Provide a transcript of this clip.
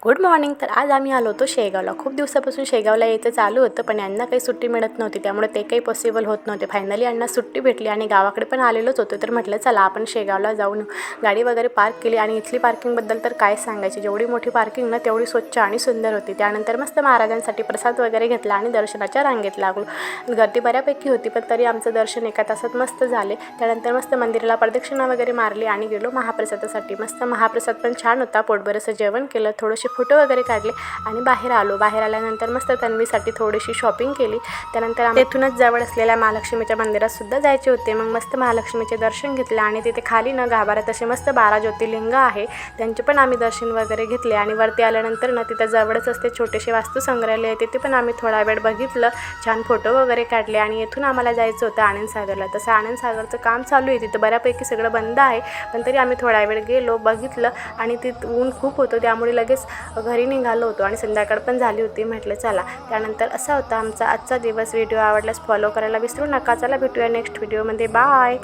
Good morning. तर आज आम्ही आलो होतो शेगावला. खूप दिवसापासून शेगावला यायचं चालू होतं, पण यांना काही सुट्टी मिळत नव्हती, त्यामुळे ते काही पॉसिबल होत नव्हते. फायनली यांना सुट्टी भेटली आणि गावाकडे पण आलेलोच होतो, तर म्हटलं चला आपण शेगावला जाऊन गाडी वगैरे पार्क केली. आणि इथली पार्किंगबद्दल तर काय सांगायची, जेवढी मोठी पार्किंग ना तेवढी स्वच्छ आणि सुंदर होती. त्यानंतर मस्त महाराजांसाठी प्रसाद वगैरे घेतला आणि दर्शनाच्या रांगेत लागलो. गर्दी बऱ्यापैकी होती, पण तरी आमचं दर्शन एका तासात मस्त झाले. त्यानंतर मस्त मंदिराला प्रदक्षिणा वगैरे मारली आणि गेलो महाप्रसादासाठी. मस्त महाप्रसाद पण छान होता. पोटभरचं जेवण केलं, थोडेसे फोटो वगैरे काढले आणि बाहेर आलो. बाहेर आल्यानंतर मस्त तन्वीसाठी थोडीशी शॉपिंग केली. त्यानंतर तेथूनच जवळ असलेल्या महालक्ष्मीच्या मंदिरात सुद्धा जायचे होते. मग मस्त महालक्ष्मीचे दर्शन घेतले आणि तिथे खाली न गाभाऱ्यात असे मस्त 12 ज्योतिर्लिंग आहे, त्यांचे पण आम्ही दर्शन वगैरे घेतले. आणि वरती आल्यानंतर ना तिथं जवळच असते छोटेसे वास्तू संग्रहालय आहे, तिथे पण आम्ही थोडा वेळ बघितलं, छान फोटो वगैरे काढले. आणि येथून आम्हाला जायचं होतं आनंदसागरला. तसं आनंदसागरचं काम चालू आहे, तिथं बऱ्यापैकी सगळं बंद आहे, पण तरी आम्ही थोडा वेळ गेलो, बघितलं. आणि तिथं ऊन खूप होतं, त्यामुळे लगेच घरी निघालो होतो आणि संध्याकाळ पण झाली होती. म्हटलं चला. त्यानंतर असा होता आमचा आजचा दिवस. व्हिडिओ आवडल्यास फॉलो करायला विसरू नका. चला भेटूया नेक्स्ट व्हिडिओमध्ये. बाय.